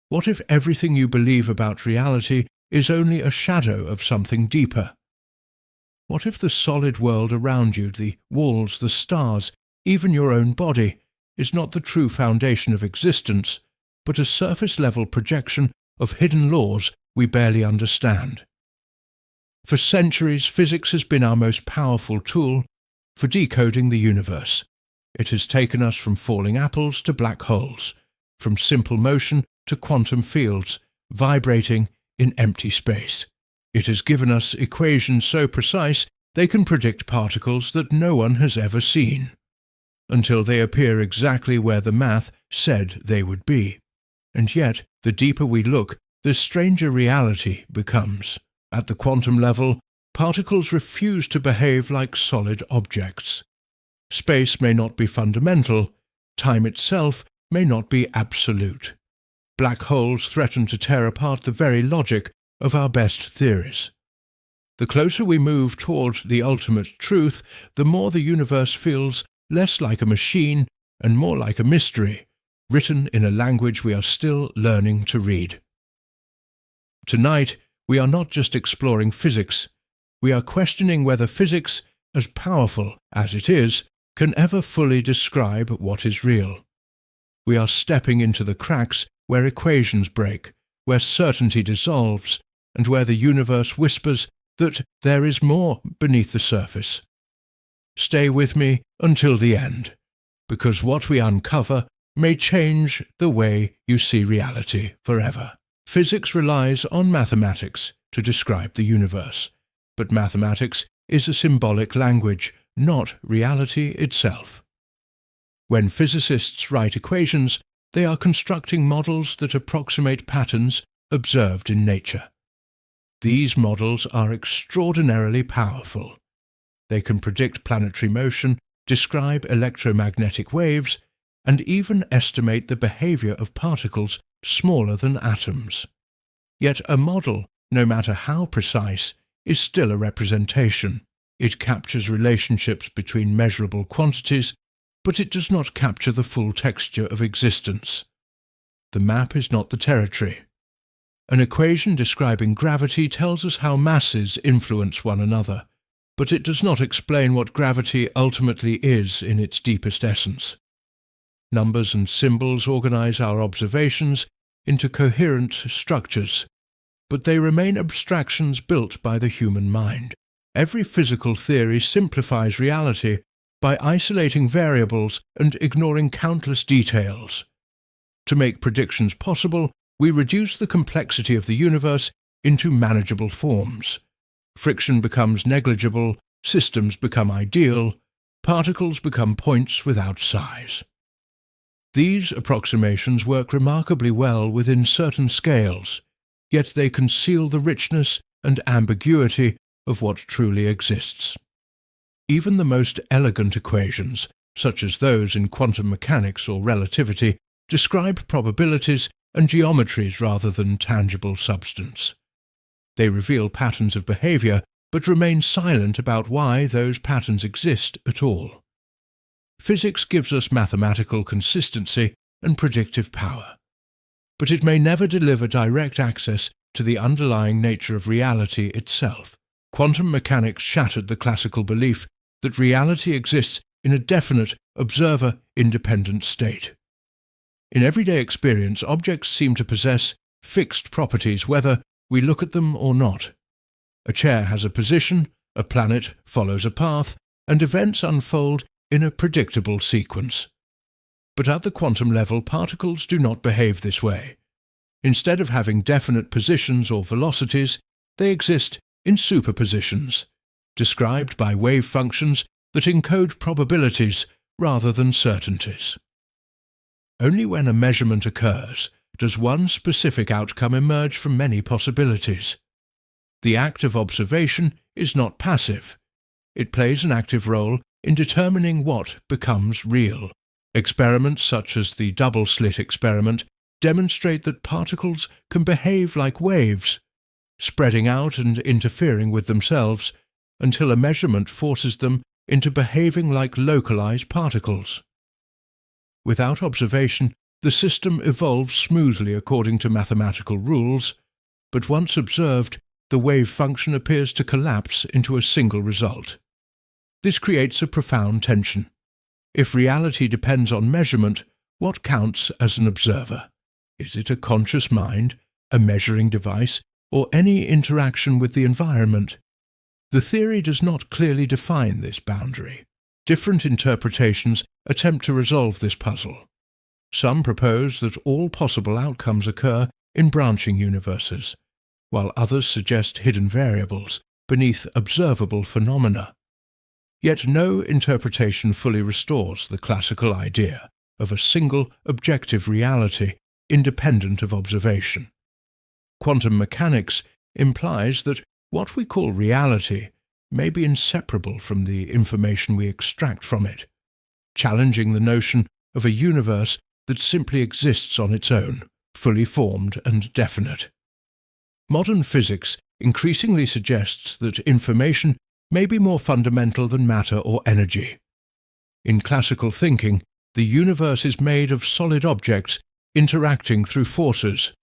What if everything you believe about reality is only a shadow of something deeper? What if the solid world around you, the walls, the stars, even your own body, is not the true foundation of existence, but a surface-level projection of hidden laws we barely understand? For centuries, physics has been our most powerful tool for decoding the universe. It has taken us from falling apples to black holes, from simple motion to quantum fields, vibrating in empty space. It has given us equations so precise they can predict particles that no one has ever seen, until they appear exactly where the math said they would be. And yet, the deeper we look, the stranger reality becomes. At the quantum level, particles refuse to behave like solid objects. Space may not be fundamental, time itself may not be absolute. Black holes threaten to tear apart the very logic of our best theories. The closer we move toward the ultimate truth, the more the universe feels less like a machine and more like a mystery, written in a language we are still learning to read. Tonight, we are not just exploring physics. We are questioning whether physics, as powerful as it is, can ever fully describe what is real. We are stepping into the cracks where equations break, where certainty dissolves, and where the universe whispers that there is more beneath the surface. Stay with me until the end, because what we uncover may change the way you see reality forever. Physics relies on mathematics to describe the universe, but mathematics is a symbolic language, not reality itself. When physicists write equations, they are constructing models that approximate patterns observed in nature. These models are extraordinarily powerful. They can predict planetary motion, describe electromagnetic waves, and even estimate the behavior of particles smaller than atoms. Yet a model, no matter how precise, is still a representation. It captures relationships between measurable quantities, but it does not capture the full texture of existence. The map is not the territory. An equation describing gravity tells us how masses influence one another, but it does not explain what gravity ultimately is in its deepest essence. Numbers and symbols organize our observations into coherent structures, but they remain abstractions built by the human mind. Every physical theory simplifies reality by isolating variables and ignoring countless details. To make predictions possible, we reduce the complexity of the universe into manageable forms. Friction becomes negligible, systems become ideal, particles become points without size. These approximations work remarkably well within certain scales, yet they conceal the richness and ambiguity of what truly exists. Even the most elegant equations, such as those in quantum mechanics or relativity, describe probabilities and geometries rather than tangible substance. They reveal patterns of behavior, but remain silent about why those patterns exist at all. Physics gives us mathematical consistency and predictive power, but it may never deliver direct access to the underlying nature of reality itself. Quantum mechanics shattered the classical belief that reality exists in a definite, observer-independent state. In everyday experience, objects seem to possess fixed properties whether we look at them or not. A chair has a position, a planet follows a path, and events unfold in a predictable sequence. But at the quantum level, particles do not behave this way. Instead of having definite positions or velocities, they exist in superpositions, described by wave functions that encode probabilities rather than certainties. Only when a measurement occurs does one specific outcome emerge from many possibilities. The act of observation is not passive. It plays an active role in determining what becomes real. Experiments such as the double-slit experiment demonstrate that particles can behave like waves, spreading out and interfering with themselves until a measurement forces them into behaving like localized particles. Without observation, the system evolves smoothly according to mathematical rules, but once observed, the wave function appears to collapse into a single result. This creates a profound tension. If reality depends on measurement, what counts as an observer? Is it a conscious mind, a measuring device, or any interaction with the environment? The theory does not clearly define this boundary. Different interpretations attempt to resolve this puzzle. Some propose that all possible outcomes occur in branching universes, while others suggest hidden variables beneath observable phenomena. Yet no interpretation fully restores the classical idea of a single objective reality independent of observation. Quantum mechanics implies that what we call reality may be inseparable from the information we extract from it, challenging the notion of a universe that simply exists on its own, fully formed and definite. Modern physics increasingly suggests that information may be more fundamental than matter or energy. In classical thinking, the universe is made of solid objects interacting through forces.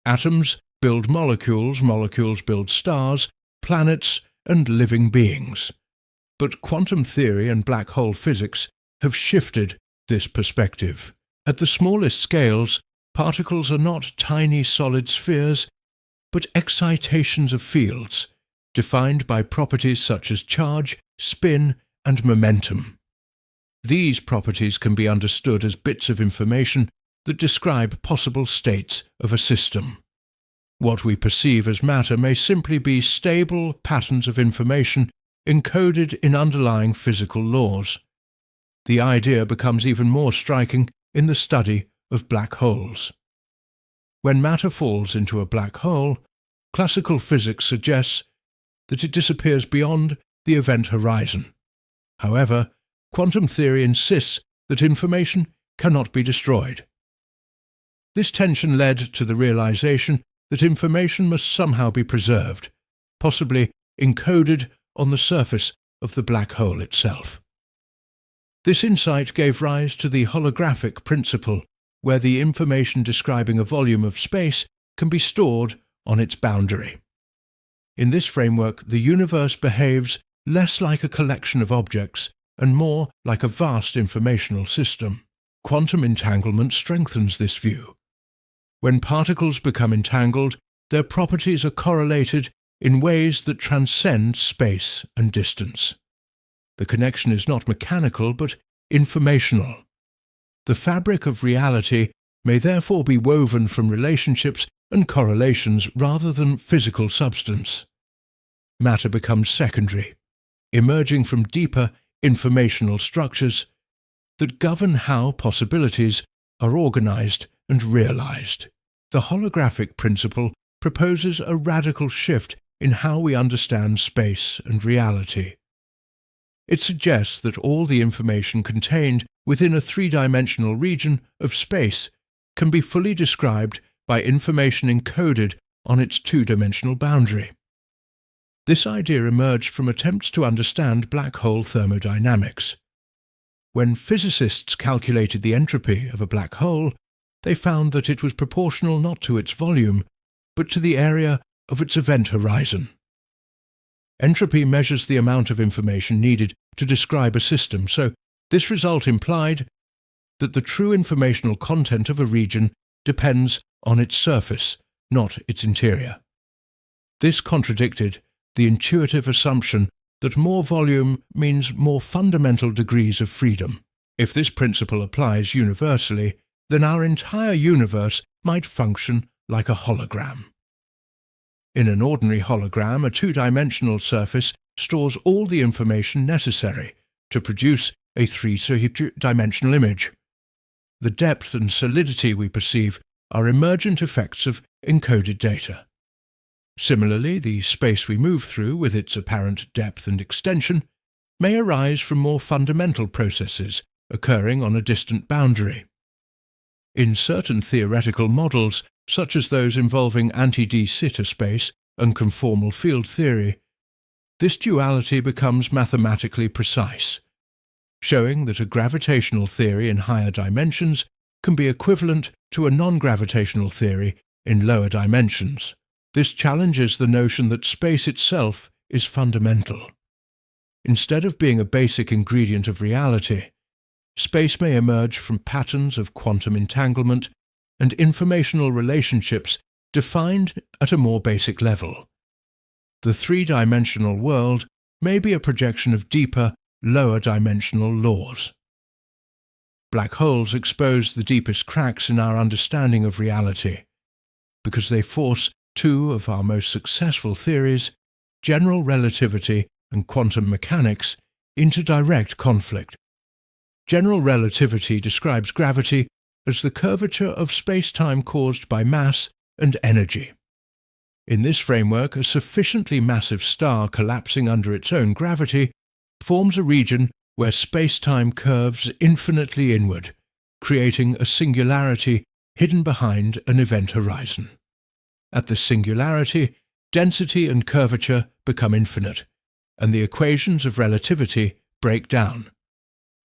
Atoms build molecules, molecules build stars, planets, and living beings. But quantum theory and black hole physics have shifted this perspective. At the smallest scales, particles are not tiny solid spheres, but excitations of fields, defined by properties such as charge, spin, and momentum. These properties can be understood as bits of information that describe possible states of a system. What we perceive as matter may simply be stable patterns of information encoded in underlying physical laws. The idea becomes even more striking in the study of black holes. When matter falls into a black hole, classical physics suggests that it disappears beyond the event horizon. However, quantum theory insists that information cannot be destroyed. This tension led to the realization that information must somehow be preserved, possibly encoded on the surface of the black hole itself. This insight gave rise to the holographic principle, where the information describing a volume of space can be stored on its boundary. In this framework, the universe behaves less like a collection of objects and more like a vast informational system. Quantum entanglement strengthens this view. When particles become entangled, their properties are correlated in ways that transcend space and distance. The connection is not mechanical but informational. The fabric of reality may therefore be woven from relationships and correlations rather than physical substance. Matter becomes secondary, emerging from deeper informational structures that govern how possibilities are organized and realized. The holographic principle proposes a radical shift in how we understand space and reality. It suggests that all the information contained within a three-dimensional region of space can be fully described by information encoded on its two-dimensional boundary. This idea emerged from attempts to understand black hole thermodynamics. When physicists calculated the entropy of a black hole, they found that it was proportional not to its volume, but to the area of its event horizon. Entropy measures the amount of information needed to describe a system, so this result implied that the true informational content of a region depends on its surface, not its interior. This contradicted the intuitive assumption that more volume means more fundamental degrees of freedom. If this principle applies universally, then our entire universe might function like a hologram. In an ordinary hologram, a two-dimensional surface stores all the information necessary to produce a three-dimensional image. The depth and solidity we perceive are emergent effects of encoded data. Similarly, the space we move through, with its apparent depth and extension, may arise from more fundamental processes occurring on a distant boundary. In certain theoretical models, such as those involving anti-de Sitter space and conformal field theory, this duality becomes mathematically precise, showing that a gravitational theory in higher dimensions can be equivalent to a non-gravitational theory in lower dimensions. This challenges the notion that space itself is fundamental. Instead of being a basic ingredient of reality, space may emerge from patterns of quantum entanglement and informational relationships defined at a more basic level. The three-dimensional world may be a projection of deeper, lower-dimensional laws. Black holes expose the deepest cracks in our understanding of reality, because they force two of our most successful theories, general relativity and quantum mechanics, into direct conflict. General relativity describes gravity as the curvature of space-time caused by mass and energy. In this framework, a sufficiently massive star collapsing under its own gravity forms a region where space-time curves infinitely inward, creating a singularity hidden behind an event horizon. At the singularity, density and curvature become infinite, and the equations of relativity break down.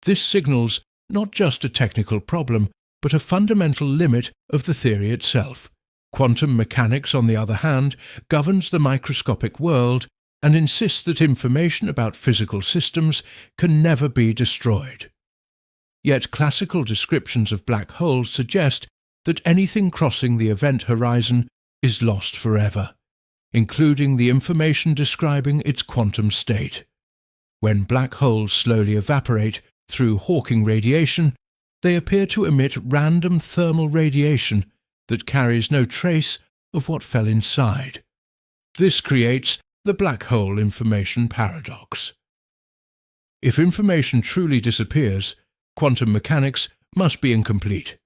This signals not just a technical problem, but a fundamental limit of the theory itself. Quantum mechanics, on the other hand, governs the microscopic world and insists that information about physical systems can never be destroyed. Yet classical descriptions of black holes suggest that anything crossing the event horizon is lost forever, including the information describing its quantum state. When black holes slowly evaporate through Hawking radiation, they appear to emit random thermal radiation that carries no trace of what fell inside. This creates the black hole information paradox. If information truly disappears, quantum mechanics must be incomplete.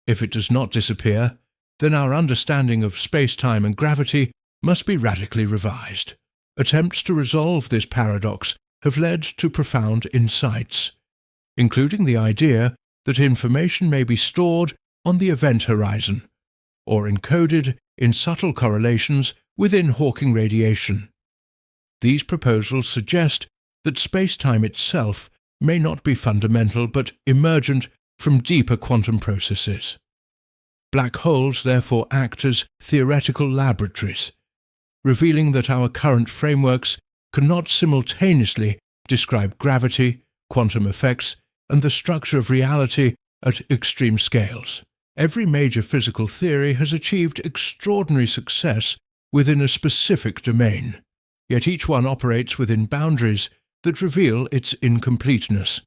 If it does not disappear, then our understanding of space-time and gravity must be radically revised. Attempts to resolve this paradox have led to profound insights, including the idea that information may be stored on the event horizon, or encoded in subtle correlations within Hawking radiation. These proposals suggest that space-time itself may not be fundamental but emergent from deeper quantum processes. Black holes therefore act as theoretical laboratories, revealing that our current frameworks cannot simultaneously describe gravity, quantum effects, and the structure of reality at extreme scales. Every major physical theory has achieved extraordinary success within a specific domain, yet each one operates within boundaries that reveal its incompleteness.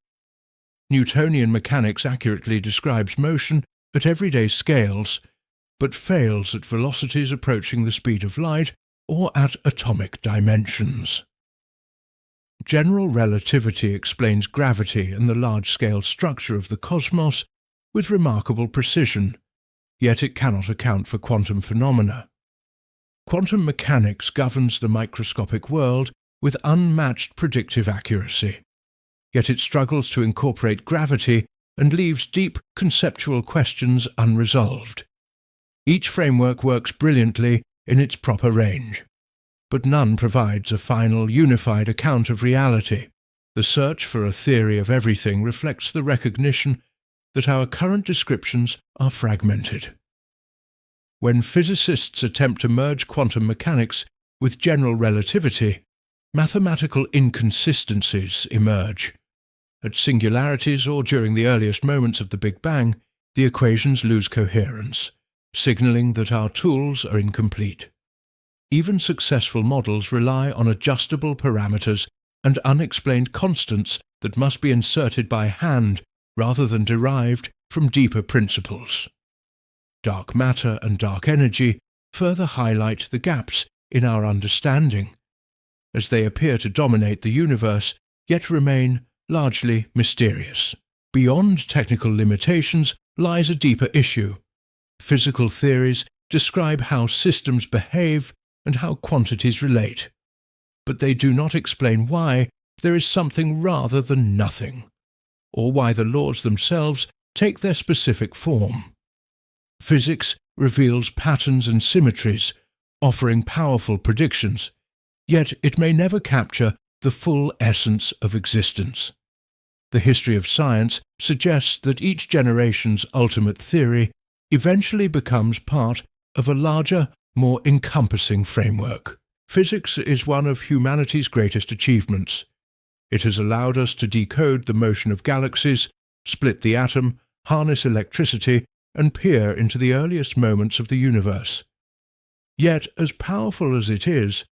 Newtonian mechanics accurately describes motion at everyday scales, but fails at velocities approaching the speed of light or at atomic dimensions. General relativity explains gravity and the large-scale structure of the cosmos with remarkable precision, yet it cannot account for quantum phenomena. Quantum mechanics governs the microscopic world with unmatched predictive accuracy, yet it struggles to incorporate gravity and leaves deep conceptual questions unresolved. Each framework works brilliantly in its proper range, but none provides a final, unified account of reality. The search for a theory of everything reflects the recognition that our current descriptions are fragmented. When physicists attempt to merge quantum mechanics with general relativity, mathematical inconsistencies emerge. At singularities or during the earliest moments of the Big Bang, the equations lose coherence, signaling that our tools are incomplete. Even successful models rely on adjustable parameters and unexplained constants that must be inserted by hand rather than derived from deeper principles. Dark matter and dark energy further highlight the gaps in our understanding, as they appear to dominate the universe yet remain largely mysterious. Beyond technical limitations lies a deeper issue. Physical theories describe how systems behave and how quantities relate, but they do not explain why there is something rather than nothing, or why the laws themselves take their specific form. Physics reveals patterns and symmetries, offering powerful predictions, yet it may never capture the full essence of existence. The history of science suggests that each generation's ultimate theory eventually becomes part of a larger, more encompassing framework. Physics is one of humanity's greatest achievements. It has allowed us to decode the motion of galaxies, split the atom, harness electricity, and peer into the earliest moments of the universe. Yet, as powerful as it is,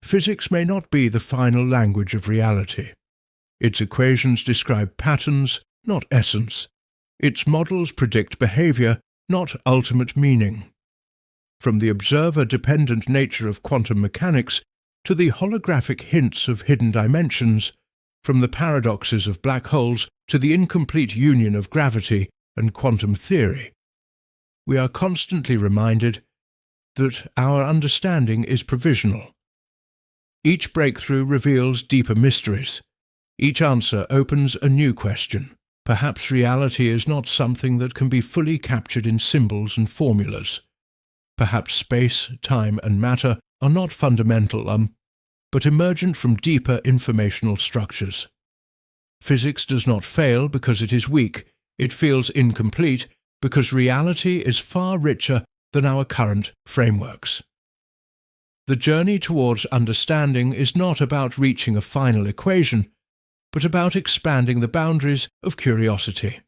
physics may not be the final language of reality. Its equations describe patterns, not essence. Its models predict behavior, not ultimate meaning. From the observer-dependent nature of quantum mechanics to the holographic hints of hidden dimensions, from the paradoxes of black holes to the incomplete union of gravity and quantum theory, we are constantly reminded that our understanding is provisional. Each breakthrough reveals deeper mysteries. Each answer opens a new question. Perhaps reality is not something that can be fully captured in symbols and formulas. Perhaps space, time, and matter are not fundamental, but emergent from deeper informational structures. Physics does not fail because it is weak. It feels incomplete because reality is far richer than our current frameworks. The journey towards understanding is not about reaching a final equation, but about expanding the boundaries of curiosity.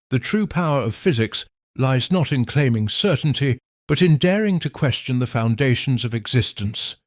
The true power of physics lies not in claiming certainty, but in daring to question the foundations of existence.